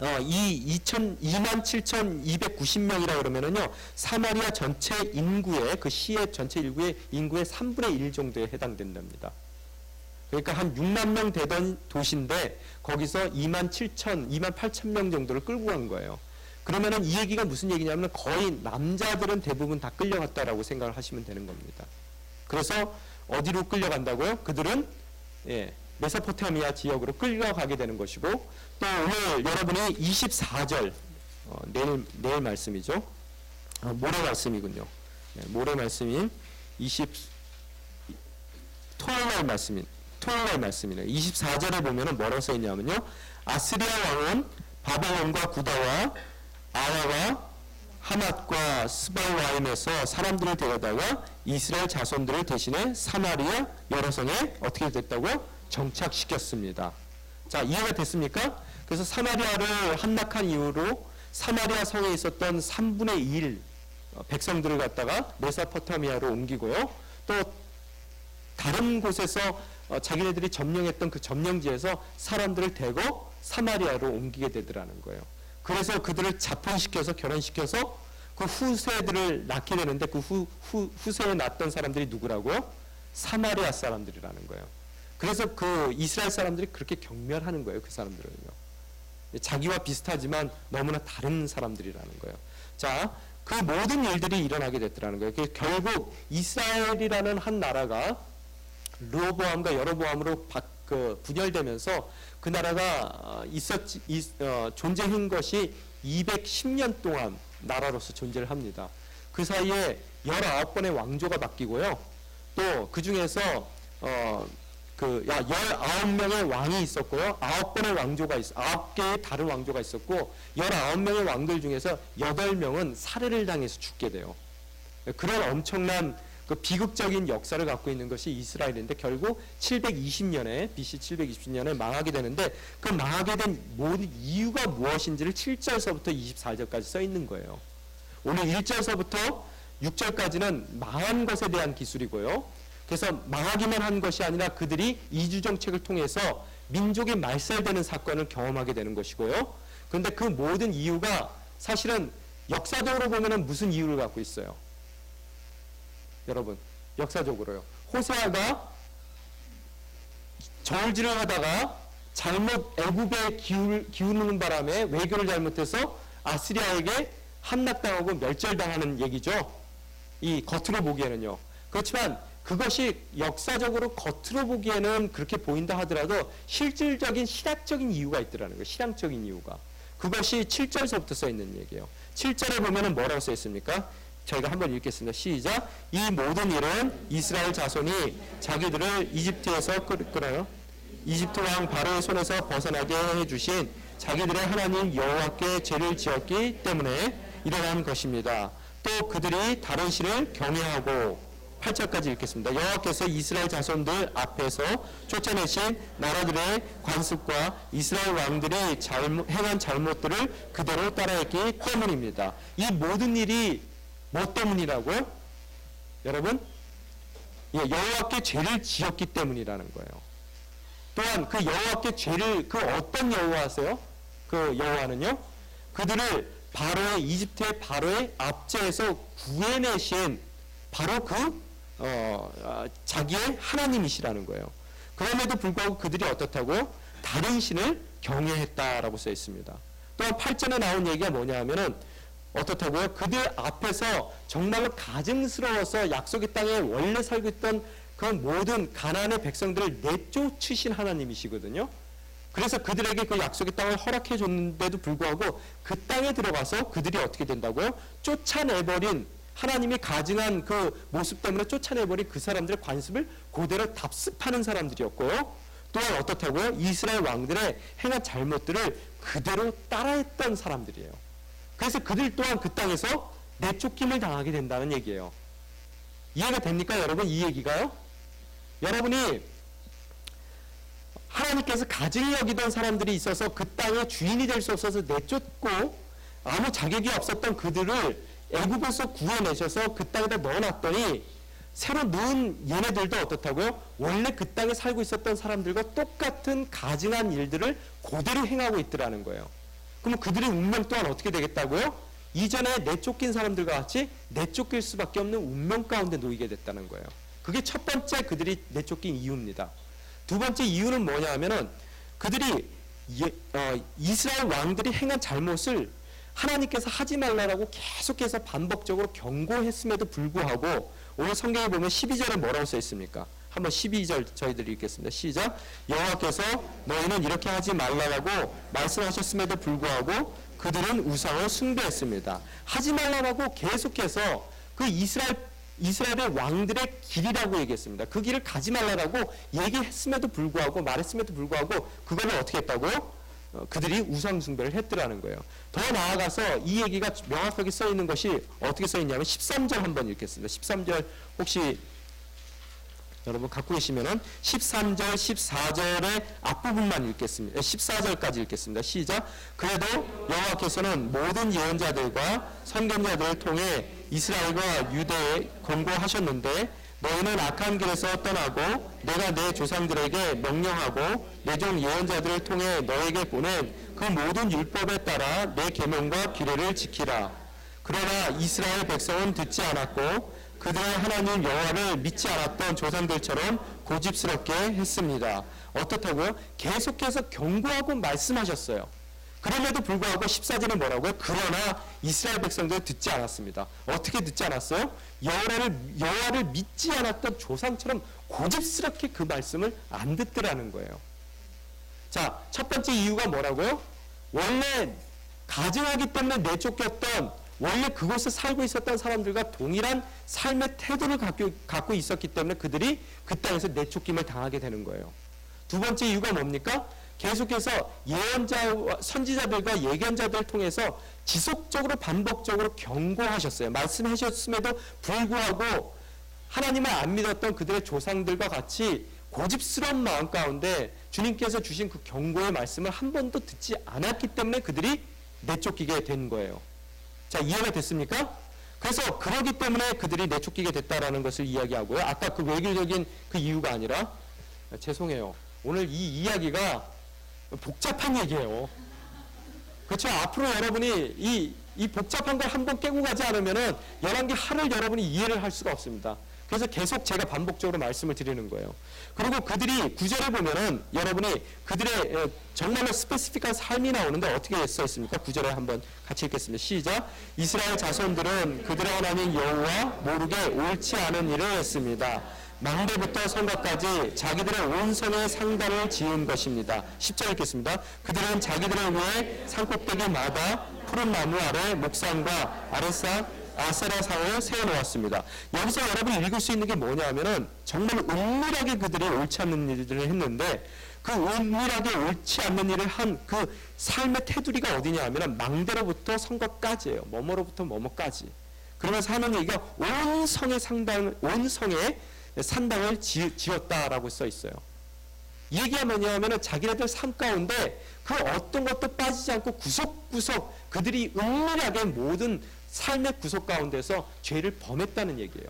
27,290명이라 그러면은요, 사마리아 전체 인구의, 그 시의 전체 인구의 3분의 1 정도에 해당된답니다. 그러니까 한 6만 명 되던 도시인데, 거기서 28,000명 정도를 끌고 간 거예요. 그러면은 이 얘기가 무슨 얘기냐면 거의 남자들은 대부분 다 끌려갔다라고 생각을 하시면 되는 겁니다. 그래서 어디로 끌려간다고요? 그들은, 메소포타미아 지역으로 끌려가게 되는 것이고, 또 오늘 여러분이 24절, 내일 말씀이죠. 모레 말씀이군요. 모레 말씀인 토요일 날 말씀이네요. 24절에 보면은 뭐라고 써 있냐면요. 아스리아 왕은 바벨론과 구다와 아와와 하맛과 스발와임에서 사람들을 데려다가 이스라엘 자손들을 대신해 사마리아 여러 성에 어떻게 됐다고요? 정착시켰습니다. 자, 이해가 됐습니까? 그래서 사마리아를 함락한 이후로 사마리아 성에 있었던 3분의 1 백성들을 갖다가 메소포타미아로 옮기고요. 또 다른 곳에서 자기네들이 점령했던 그 점령지에서 사람들을 대고 사마리아로 옮기게 되더라는 거예요. 그래서 그들을 자fon시켜서 결혼시켜서 그 후세들을 낳게 되는데 그 후세에 낳았던 사람들이 누구라고요? 사마리아 사람들이라는 거예요. 그래서 그 이스라엘 사람들이 그렇게 경멸하는 거예요. 그 사람들은요. 자기와 비슷하지만 너무나 다른 사람들이라는 거예요. 자, 그 모든 일들이 일어나게 됐더라는 거예요. 결국 이스라엘이라는 한 나라가 르호보암과 여로보암으로 분열되면서 그 나라가 존재한 것이 210년 동안 나라로서 존재를 합니다. 그 사이에 19번의 왕조가 바뀌고요. 또 그 중에서 19명의 왕이 있었고요. 9개의 다른 왕조가 있었고 19명의 왕들 중에서 8명은 살해를 당해서 죽게 돼요. 그런 엄청난 그 비극적인 역사를 갖고 있는 것이 이스라엘인데 결국 720년에 BC 720년에 망하게 되는데 그 망하게 된 모든 이유가 무엇인지를 7절서부터 24절까지 써 있는 거예요. 오늘 1절서부터 6절까지는 망한 것에 대한 기술이고요. 그래서 망하기만 한 것이 아니라 그들이 이주 정책을 통해서 민족이 말살되는 사건을 경험하게 되는 것이고요. 그런데 그 모든 이유가 사실은 역사적으로 보면은 무슨 이유를 갖고 있어요? 여러분, 역사적으로요. 호세아가 저울질을 하다가 잘못 애굽에 기우는 바람에 외교를 잘못해서 아시리아에게 함락당하고 멸절당하는 얘기죠. 이 겉으로 보기에는요. 그렇지만 그것이 역사적으로 겉으로 보기에는 그렇게 보인다 하더라도 실질적인 신학적인 이유가 있더라는 거예요. 신앙적인 이유가. 그것이 7절서부터 써 있는 얘기예요. 7절에 보면은 뭐라고 써 있습니까? 저희가 한번 읽겠습니다. 시작. 이 모든 일은 이스라엘 자손이 자기들을 이집트에서 끌어요. 이집트 왕 바로의 손에서 벗어나게 해주신 자기들의 하나님 여호와께 죄를 지었기 때문에 일어난 것입니다. 또 그들이 다른 신을 경외하고 8절까지 읽겠습니다. 여호와께서 이스라엘 자손들 앞에서 쫓아내신 나라들의 관습과 이스라엘 왕들이 행한 잘못들을 그대로 따라했기 때문입니다. 이 모든 일이 뭐 때문이라고요? 여러분? 여호와께 죄를 지었기 때문이라는 거예요. 또한 그 여호와께 죄를, 그 어떤 여호와세요? 그 여호와는요? 그들을 이집트의 바로의 압제에서 구해내신 바로 자기의 하나님이시라는 거예요. 그럼에도 불구하고 그들이 어떻다고요? 다른 신을 경외했다라고 써 있습니다. 또한 8절에 나온 얘기가 뭐냐 하면은 어떻다고요? 그들 앞에서 정말로 가증스러워서 약속의 땅에 원래 살고 있던 그 모든 가나안의 백성들을 내쫓으신 하나님이시거든요. 그래서 그들에게 그 약속의 땅을 허락해 줬는데도 불구하고 그 땅에 들어가서 그들이 어떻게 된다고요? 쫓아내버린 하나님이 가증한 그 모습 때문에 쫓아내버린 그 사람들의 관습을 그대로 답습하는 사람들이었고요. 또한 어떻다고요? 이스라엘 왕들의 행한 잘못들을 그대로 따라했던 사람들이에요. 그래서 그들 또한 그 땅에서 내쫓김을 당하게 된다는 얘기예요. 이해가 됩니까, 여러분? 이 얘기가요? 여러분이 하나님께서 가증히 여기던 사람들이 있어서 그 땅의 주인이 될 수 없어서 내쫓고 아무 자격이 없었던 그들을 애굽에서 구해내셔서 그 땅에다 넣어놨더니 새로 넣은 얘네들도 어떻다고요? 원래 그 땅에 살고 있었던 사람들과 똑같은 가증한 일들을 그대로 행하고 있더라는 거예요. 그러면 그들의 운명 또한 어떻게 되겠다고요? 이전에 내쫓긴 사람들과 같이 내쫓길 수밖에 없는 운명 가운데 놓이게 됐다는 거예요. 그게 첫 번째 그들이 내쫓긴 이유입니다. 두 번째 이유는 뭐냐 하면은 그들이 이스라엘 왕들이 행한 잘못을 하나님께서 하지 말라고 계속해서 반복적으로 경고했음에도 불구하고 오늘 성경에 보면 12절에 뭐라고 써 있습니까? 한번 12절 저희들이 읽겠습니다. 시작. 여호와께서 너희는 이렇게 하지 말라고 말씀하셨음에도 불구하고 그들은 우상을 숭배했습니다. 하지 말라고 계속해서 그 이스라엘의 왕들의 길이라고 얘기했습니다. 그 길을 가지 말라고 얘기했음에도 불구하고 말했음에도 불구하고 그거를 어떻게 했다고요? 그들이 우상 숭배를 했더라는 거예요. 더 나아가서 이 얘기가 명확하게 써 있는 것이 어떻게 써 있냐면 13절 한번 읽겠습니다. 13절 혹시 여러분 갖고 계시면은 13절, 14절의 앞부분만 읽겠습니다. 14절까지 읽겠습니다. 시작. 그래도 여호와께서는 모든 예언자들과 선견자들을 통해 이스라엘과 유대에 권고하셨는데 너희는 악한 길에서 떠나고 내가 내 조상들에게 명령하고 내 종 예언자들을 통해 너에게 보낸 그 모든 율법에 따라 내 계명과 규례를 지키라. 그러나 이스라엘 백성은 듣지 않았고 그들의 하나님 여호와를 믿지 않았던 조상들처럼 고집스럽게 했습니다. 어떻다고요? 계속해서 경고하고 말씀하셨어요. 그럼에도 불구하고 14절에 뭐라고요? 그러나 이스라엘 백성들은 듣지 않았습니다. 어떻게 듣지 않았어요? 여호와를 믿지 않았던 조상처럼 고집스럽게 그 말씀을 안 듣더라는 거예요. 자, 첫 번째 이유가 뭐라고요? 원래 가증하기 때문에 내쫓겼던, 원래 그곳에 살고 있었던 사람들과 동일한 삶의 태도를 갖고 있었기 때문에 그들이 그 땅에서 내쫓김을 당하게 되는 거예요. 두 번째 이유가 뭡니까? 계속해서 예언자와 선지자들과 예견자들을 통해서 지속적으로 반복적으로 경고하셨어요. 말씀하셨음에도 불구하고 하나님을 안 믿었던 그들의 조상들과 같이 고집스러운 마음 가운데 주님께서 주신 그 경고의 말씀을 한 번도 듣지 않았기 때문에 그들이 내쫓기게 된 거예요. 자, 이해가 됐습니까? 그래서 그러기 때문에 그들이 내쫓기게 됐다라는 것을 이야기하고요. 아까 그 외교적인 그 이유가 아니라, 죄송해요. 오늘 이 이야기가 복잡한 얘기예요. 그렇죠? 앞으로 여러분이 이 복잡한 걸 한번 깨고 가지 않으면은 11개 하를 여러분이 이해를 할 수가 없습니다. 그래서 계속 제가 반복적으로 말씀을 드리는 거예요. 그리고 그들이 구절을 보면은 여러분이 그들의 정말로 스페시픽한 삶이 나오는데 어떻게 써 있습니까? 구절에 한번 같이 읽겠습니다. 시작. 이스라엘 자손들은 그들의 하나님 여호와 모르게 옳지 않은 일을 했습니다. 망대부터 성곽까지 자기들의 온 성에 상단을 지은 것입니다. 10절 읽겠습니다. 그들은 자기들을 위해 산꼭대기마다 푸른 나무 아래 목상과 아세라상을 세워놓았습니다. 여기서 여러분이 읽을 수 있는 게 뭐냐면은 정말 은밀하게 그들이 옳지 않는 일들을 했는데 그 은밀하게 옳지 않는 일을 한 그 삶의 테두리가 어디냐 하면은 망대로부터 성곽까지예요. 뭐뭐로부터 뭐뭐까지. 그러면서 하는 얘기가 온 성의 산당을 지었다라고 써 있어요. 이 얘기가 뭐냐면은 자기네들 삶 가운데 그 어떤 것도 빠지지 않고 구석구석 그들이 은밀하게 모든 삶의 구석 가운데서 죄를 범했다는 얘기예요.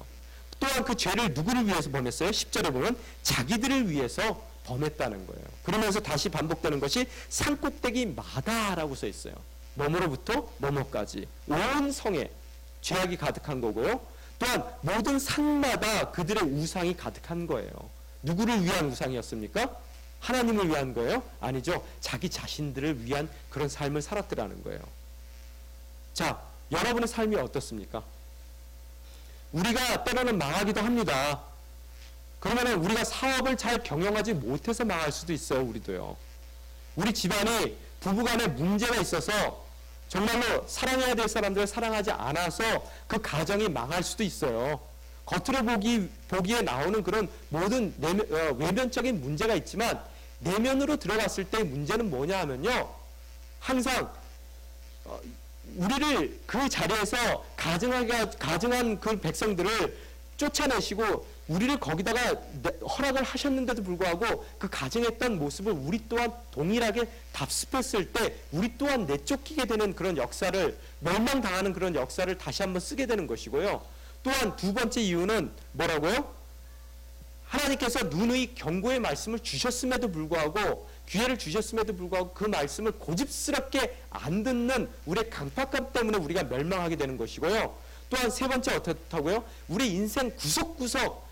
또한 그 죄를 누구를 위해서 범했어요? 10절에 보면 자기들을 위해서 범했다는 거예요. 그러면서 다시 반복되는 것이 산꼭대기마다라고 써 있어요. 뭐뭐로부터 뭐뭐까지 온 성에 죄악이 가득한 거고요. 또한 모든 산마다 그들의 우상이 가득한 거예요. 누구를 위한 우상이었습니까? 하나님을 위한 거예요? 아니죠. 자기 자신들을 위한 그런 삶을 살았더라는 거예요. 자, 여러분의 삶이 어떻습니까? 우리가 때로는 망하기도 합니다. 그러면 우리가 사업을 잘 경영하지 못해서 망할 수도 있어요. 우리도요. 우리 집안이 부부간에 문제가 있어서 정말로 사랑해야 될 사람들을 사랑하지 않아서 그 가정이 망할 수도 있어요. 겉으로 보기에 나오는 그런 모든 외면적인 문제가 있지만 내면으로 들어갔을 때 문제는 뭐냐 하면요. 항상 우리를 그 자리에서 가증한 그 백성들을 쫓아내시고 우리를 거기다가 허락을 하셨는데도 불구하고 그 가증했던 모습을 우리 또한 동일하게 답습했을 때 우리 또한 내쫓기게 되는 그런 역사를 멸망당하는 그런 역사를 다시 한번 쓰게 되는 것이고요. 또한 두 번째 이유는 뭐라고요? 하나님께서 누누이 경고의 말씀을 주셨음에도 불구하고 기회를 주셨음에도 불구하고 그 말씀을 고집스럽게 안 듣는 우리의 강팍감 때문에 우리가 멸망하게 되는 것이고요. 또한 세 번째 어떻다고요? 우리 인생 구석구석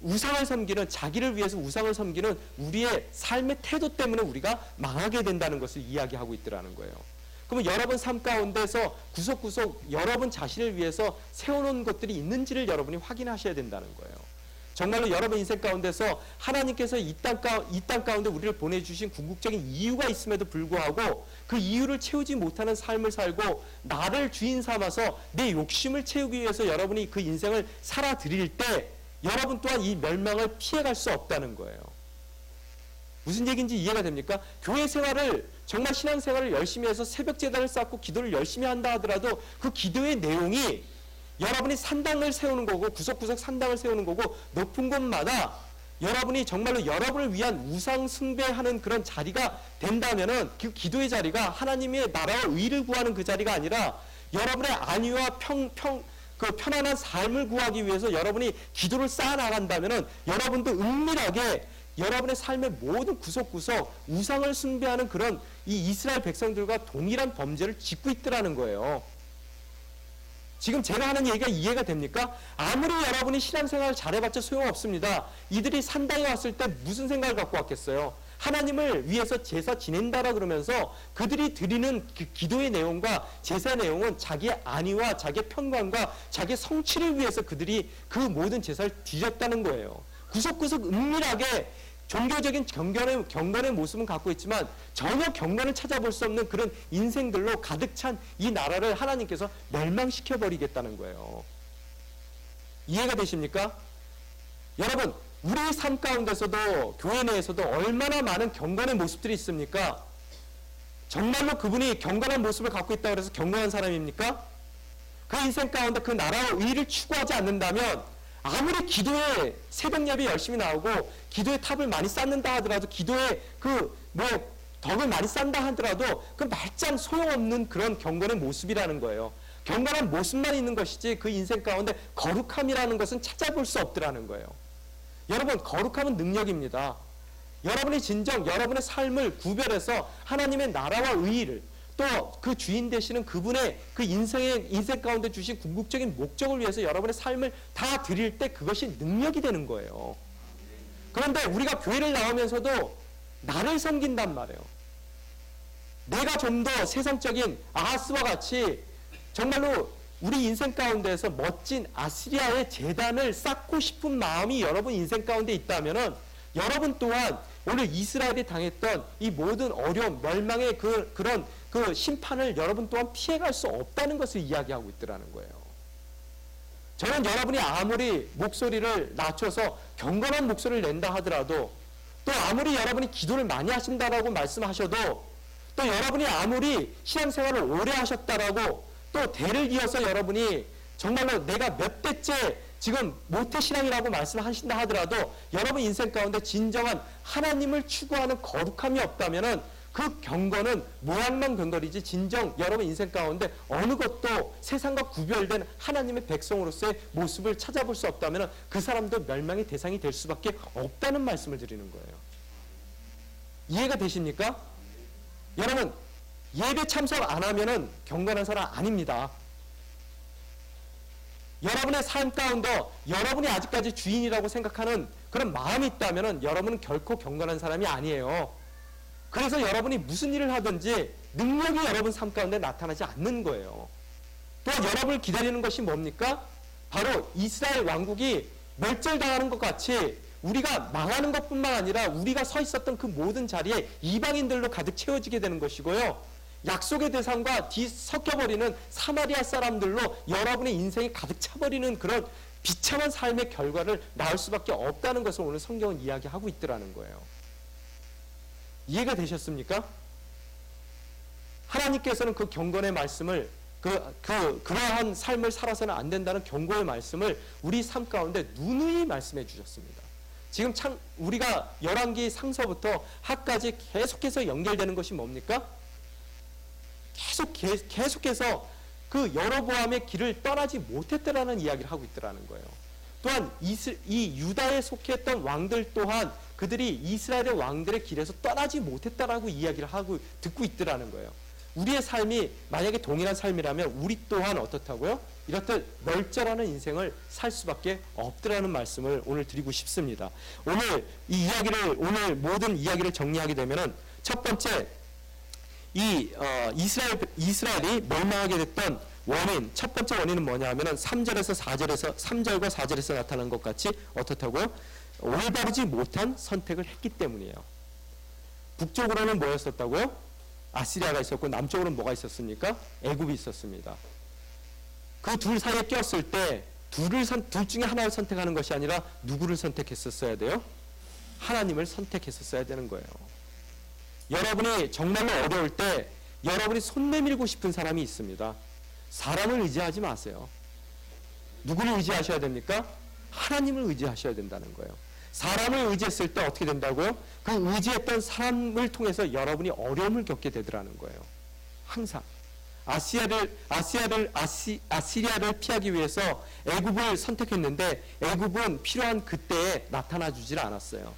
우상을 섬기는 자기를 위해서 우상을 섬기는 우리의 삶의 태도 때문에 우리가 망하게 된다는 것을 이야기하고 있더라는 거예요. 그러면 여러분 삶 가운데서 구석구석 여러분 자신을 위해서 세워놓은 것들이 있는지를 여러분이 확인하셔야 된다는 거예요. 정말로 여러분 인생 가운데서 하나님께서 이 땅 가운데 우리를 보내주신 궁극적인 이유가 있음에도 불구하고 그 이유를 채우지 못하는 삶을 살고 나를 주인 삼아서 내 욕심을 채우기 위해서 여러분이 그 인생을 살아드릴 때 여러분 또한 이 멸망을 피해갈 수 없다는 거예요. 무슨 얘기인지 이해가 됩니까? 교회 생활을 정말 신앙생활을 열심히 해서 새벽 제단을 쌓고 기도를 열심히 한다 하더라도 그 기도의 내용이 여러분이 산당을 세우는 거고 구석구석 산당을 세우는 거고 높은 곳마다 여러분이 정말로 여러분을 위한 우상 숭배하는 그런 자리가 된다면은 그 기도의 자리가 하나님의 나라와 의를 구하는 그 자리가 아니라 여러분의 안위와 편안한 삶을 구하기 위해서 여러분이 기도를 쌓아 나간다면은 여러분도 은밀하게 여러분의 삶의 모든 구석구석 우상을 숭배하는 그런 이 이스라엘 백성들과 동일한 범죄를 짓고 있더라는 거예요. 지금 제가 하는 얘기가 이해가 됩니까? 아무리 여러분이 신앙생활을 잘해봤자 소용없습니다. 이들이 산당에 왔을 때 무슨 생각을 갖고 왔겠어요? 하나님을 위해서 제사 지낸다라 그러면서 그들이 드리는 그 기도의 내용과 제사 내용은 자기의 안위와 자기의 평강과 자기의 성취를 위해서 그들이 그 모든 제사를 드렸다는 거예요. 구석구석 은밀하게 종교적인 경건의 모습은 갖고 있지만 전혀 경건을 찾아볼 수 없는 그런 인생들로 가득 찬 이 나라를 하나님께서 멸망시켜 버리겠다는 거예요. 이해가 되십니까? 여러분, 우리의 삶 가운데서도 교회 내에서도 얼마나 많은 경건의 모습들이 있습니까? 정말로 그분이 경건한 모습을 갖고 있다고 해서 경건한 사람입니까? 그 인생 가운데 그 나라의 의를 추구하지 않는다면 아무리 기도에 새벽 예배 열심히 나오고 기도의 탑을 많이 쌓는다 하더라도 기도에 덕을 많이 쌓는다 하더라도 그 말짱 소용없는 그런 경건의 모습이라는 거예요. 경건한 모습만 있는 것이지 그 인생 가운데 거룩함이라는 것은 찾아볼 수 없더라는 거예요. 여러분, 거룩함은 능력입니다. 여러분이 진정 여러분의 삶을 구별해서 하나님의 나라와 의의를 또 그 주인 되시는 그분의 그 인생 가운데 주신 궁극적인 목적을 위해서 여러분의 삶을 다 드릴 때 그것이 능력이 되는 거예요. 그런데 우리가 교회를 나오면서도 나를 섬긴단 말이에요. 내가 좀 더 세상적인 아하스와 같이 정말로 우리 인생 가운데에서 멋진 아시리아의 재단을 쌓고 싶은 마음이 여러분 인생 가운데 있다면은 여러분 또한 오늘 이스라엘이 당했던 이 모든 어려움, 멸망의 그런 심판을 여러분 또한 피해갈 수 없다는 것을 이야기하고 있더라는 거예요. 저는 여러분이 아무리 목소리를 낮춰서 경건한 목소리를 낸다 하더라도 또 아무리 여러분이 기도를 많이 하신다라고 말씀하셔도 또 여러분이 아무리 신앙생활을 오래 하셨다라고 또 대를 이어서 여러분이 정말로 내가 몇 대째 지금 모태신앙이라고 말씀하신다 하더라도 여러분 인생 가운데 진정한 하나님을 추구하는 거룩함이 없다면은 그 경건은 모양만 경건이지 진정 여러분 인생 가운데 어느 것도 세상과 구별된 하나님의 백성으로서의 모습을 찾아볼 수 없다면은 그 사람도 멸망의 대상이 될 수밖에 없다는 말씀을 드리는 거예요. 이해가 되십니까? 여러분, 예배 참석 안 하면은 경건한 사람 아닙니다. 여러분의 삶 가운데 여러분이 아직까지 주인이라고 생각하는 그런 마음이 있다면 여러분은 결코 경건한 사람이 아니에요. 그래서 여러분이 무슨 일을 하든지 능력이 여러분 삶 가운데 나타나지 않는 거예요. 또한 여러분을 기다리는 것이 뭡니까? 바로 이스라엘 왕국이 멸절당하는 것 같이 우리가 망하는 것뿐만 아니라 우리가 서 있었던 그 모든 자리에 이방인들로 가득 채워지게 되는 것이고요. 약속의 대상과 뒤섞여버리는 사마리아 사람들로 여러분의 인생이 가득 차버리는 그런 비참한 삶의 결과를 낳을 수밖에 없다는 것을 오늘 성경은 이야기하고 있더라는 거예요. 이해가 되셨습니까? 하나님께서는 그 경건의 말씀을 그러한 삶을 살아서는 안 된다는 경고의 말씀을 우리 삶 가운데 누누이 말씀해 주셨습니다. 지금 우리가 열왕기 상서부터 하까지 계속해서 연결되는 것이 뭡니까? 계속해서 그 여로보암의 길을 떠나지 못했다라는 이야기를 하고 있더라는 거예요. 또한 이 유다에 속했던 왕들 또한 그들이 이스라엘의 왕들의 길에서 떠나지 못했다라고 이야기를 듣고 있더라는 거예요. 우리의 삶이 만약에 동일한 삶이라면 우리 또한 어떻다고요? 이렇듯 멸절하는 인생을 살 수밖에 없더라는 말씀을 오늘 드리고 싶습니다. 오늘 모든 이야기를 정리하게 되면은 첫 번째 이스라엘이 멸망하게 됐던 원인, 첫 번째 원인은 뭐냐 하면은 3절과 4절에서 나타난 것 같이 어떻다고요? 올바르지 못한 선택을 했기 때문이에요. 북쪽으로는 뭐였었다고요? 아시리아가 있었고 남쪽으로는 뭐가 있었습니까? 애굽이 있었습니다. 그 둘 사이에 꼈을 때 둘 중에 하나를 선택하는 것이 아니라 누구를 선택했었어야 돼요? 하나님을 선택했었어야 되는 거예요. 여러분이 정말로 어려울 때 여러분이 손 내밀고 싶은 사람이 있습니다. 사람을 의지하지 마세요. 누구를 의지하셔야 됩니까? 하나님을 의지하셔야 된다는 거예요. 사람을 의지했을 때 어떻게 된다고요? 그 의지했던 사람을 통해서 여러분이 어려움을 겪게 되더라는 거예요. 항상 아시리아를 피하기 위해서 애굽을 선택했는데 애굽은 필요한 그때에 나타나 주질 않았어요.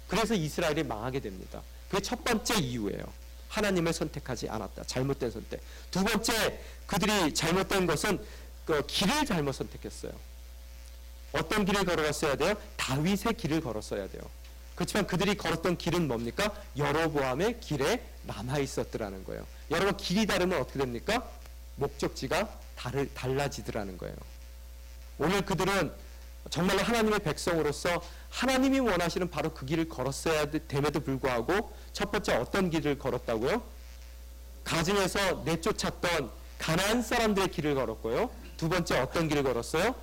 그래서 이스라엘이 망하게 됩니다. 그게 첫 번째 이유예요. 하나님을 선택하지 않았다. 잘못된 선택. 두 번째, 그들이 잘못된 것은 그 길을 잘못 선택했어요. 어떤 길을 걸어갔어야 돼요? 다윗의 길을 걸었어야 돼요. 그렇지만 그들이 걸었던 길은 뭡니까? 여로보암의 길에 남아 있었더라는 거예요. 여러분, 길이 다르면 어떻게 됩니까? 목적지가 달라지더라는 거예요. 오늘 그들은 정말로 하나님의 백성으로서 하나님이 원하시는 바로 그 길을 걸었어야 됨에도 불구하고 첫 번째 어떤 길을 걸었다고요? 가증에서 내쫓았던 가나안 사람들의 길을 걸었고요. 두 번째 어떤 길을 걸었어요?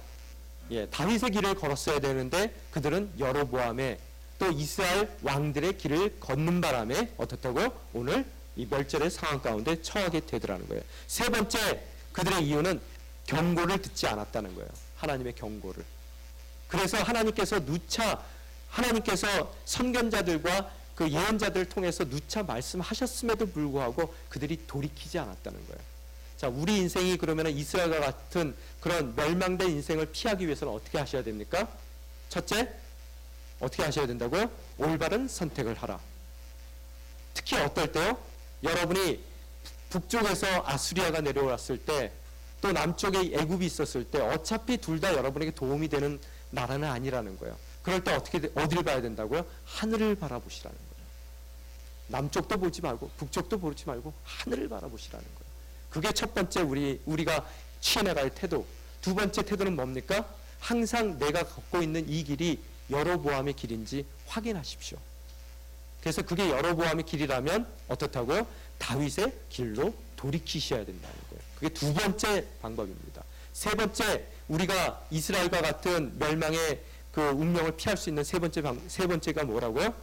다윗의 길을 걸었어야 되는데 그들은 여로보암의 또 이스라엘 왕들의 길을 걷는 바람에 어떻다고요? 오늘 이 멸절의 상황 가운데 처하게 되더라는 거예요. 세 번째 그들의 이유는 경고를 듣지 않았다는 거예요. 하나님의 경고를. 그래서 하나님께서 선견자들과 그 예언자들을 통해서 누차 말씀하셨음에도 불구하고 그들이 돌이키지 않았다는 거예요. 자, 우리 인생이 그러면 이스라엘과 같은 그런 멸망된 인생을 피하기 위해서는 어떻게 하셔야 됩니까? 첫째, 어떻게 하셔야 된다고요? 올바른 선택을 하라. 특히 어떨 때요? 여러분이 북쪽에서 아수리아가 내려왔을 때, 또 남쪽에 애굽이 있었을 때 어차피 둘 다 여러분에게 도움이 되는 나라는 아니라는 거예요. 그럴 때 어디를 봐야 된다고요? 하늘을 바라보시라는 거예요. 남쪽도 보지 말고 북쪽도 보지 말고 하늘을 바라보시라는 거예요. 그게 첫 번째 우리가 취해나갈 태도. 두 번째 태도는 뭡니까? 항상 내가 걷고 있는 이 길이 여로보암의 길인지 확인하십시오. 그래서 그게 여로보암의 길이라면 어떻다고요? 다윗의 길로 돌이키셔야 된다는 거예요. 그게 두 번째 방법입니다. 세 번째, 우리가 이스라엘과 같은 멸망의 그 운명을 피할 수 있는 세 번째가 뭐라고요?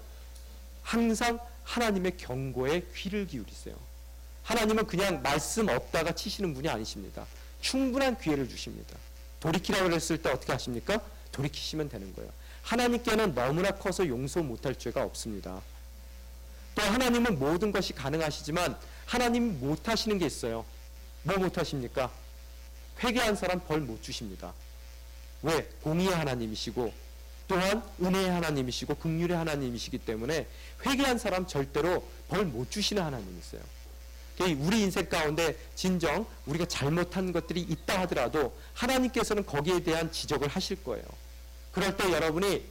항상 하나님의 경고에 귀를 기울이세요. 하나님은 그냥 말씀 없다가 치시는 분이 아니십니다. 충분한 기회를 주십니다. 돌이키라고 했을 때 어떻게 하십니까? 돌이키시면 되는 거예요. 하나님께는 너무나 커서 용서 못할 죄가 없습니다. 또 하나님은 모든 것이 가능하시지만 하나님이 못하시는 게 있어요. 뭐 못하십니까? 회개한 사람 벌 못 주십니다. 왜? 공의의 하나님이시고 또한 은혜의 하나님이시고 긍휼의 하나님이시기 때문에 회개한 사람 절대로 벌 못 주시는 하나님이세요. 우리 인생 가운데 진정 우리가 잘못한 것들이 있다 하더라도 하나님께서는 거기에 대한 지적을 하실 거예요. 그럴 때 여러분이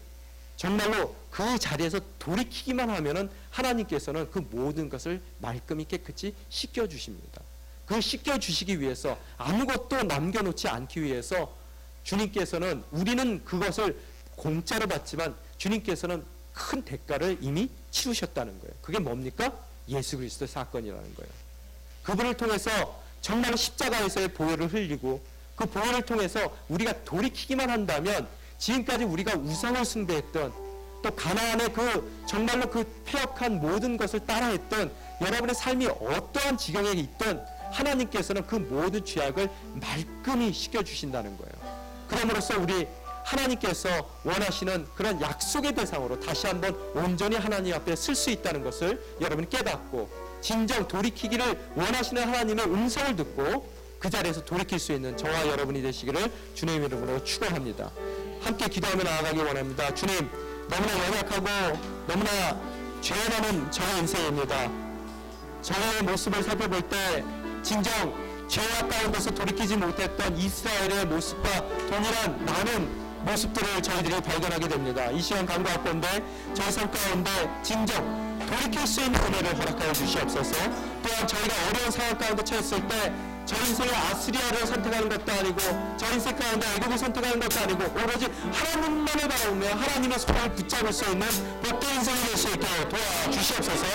정말로 그 자리에서 돌이키기만 하면은 하나님께서는 그 모든 것을 말끔히 깨끗이 씻겨주십니다. 그 씻겨주시기 위해서 아무것도 남겨놓지 않기 위해서 주님께서는, 우리는 그것을 공짜로 받지만 주님께서는 큰 대가를 이미 치르셨다는 거예요. 그게 뭡니까? 예수 그리스도의 사건이라는 거예요. 그분을 통해서 정말 십자가에서의 보혈을 흘리고 그 보혈을 통해서 우리가 돌이키기만 한다면 지금까지 우리가 우상을 숭배했던, 또 가나안의 정말로 그 폐역한 모든 것을 따라했던 여러분의 삶이 어떠한 지경에 있든 하나님께서는 그 모든 죄악을 말끔히 씻겨주신다는 거예요. 그럼으로써 우리 하나님께서 원하시는 그런 약속의 대상으로 다시 한번 온전히 하나님 앞에 설 수 있다는 것을 여러분이 깨닫고 진정 돌이키기를 원하시는 하나님의 음성을 듣고 그 자리에서 돌이킬 수 있는 저와 여러분이 되시기를 주님의 이름으로 축원합니다. 함께 기도하며 나아가기 원합니다. 주님, 너무나 연약하고 너무나 죄 많은 저의 인생입니다. 저의 모습을 살펴볼 때 진정 죄악 가운데서 돌이키지 못했던 이스라엘의 모습과 동일한 많은 모습들을 저희들이 발견하게 됩니다. 이 시간 간구하건대 저희 삶 가운데 진정 돌이킬 수 있는 은혜를 허락하여 주시옵소서. 또한 저희가 어려운 상황 가운데 처했을 때 저희 인생의 아수리아를 선택하는 것도 아니고 저희 인생 가운데 애국을 선택하는 것도 아니고 오로지 하나님만을 바라보며 하나님의 손을 붙잡을 수 있는 복된 인생이 될 수 있게 도와주시옵소서.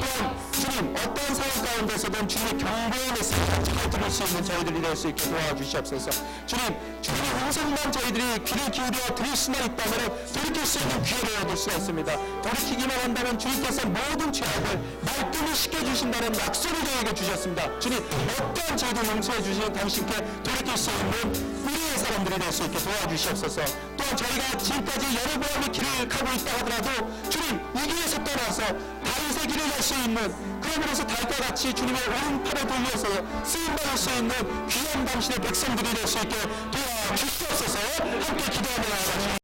또한 주님, 어떤 상황 가운데서든 주님의 경고의 메시지를 잘 들을 수 있는 저희들이 될 수 있게 도와주시옵소서. 주님, 주님의 음성만 저희들이 귀를 기울여 들을 수만 있다면 돌이킬 수 있는 기회를 얻을 수가 있습니다. 돌이키기만 한다면 주님께서 모든 죄악을 말끔히 씻겨주신다는 약속을 저에게 주셨습니다. 주님, 어떠한 죄도 용서해 주시는 당신께 돌이킬 수 있는 우리의 사람들이 될 수 있게 도와주시옵소서. 또한 저희가 지금까지 여러분의 길을 가고 있다 하더라도 주님, 이 길에서 떠나서 다윗의 길을 갈 수 있는, 그러므로서 달과 같이 주님의 오른팔에 돌려서 쓰임받을 수 있는 귀한 당신의 백성들이 될 수 있게 도와주시옵소서. 함께 기도하며 나아가십시오.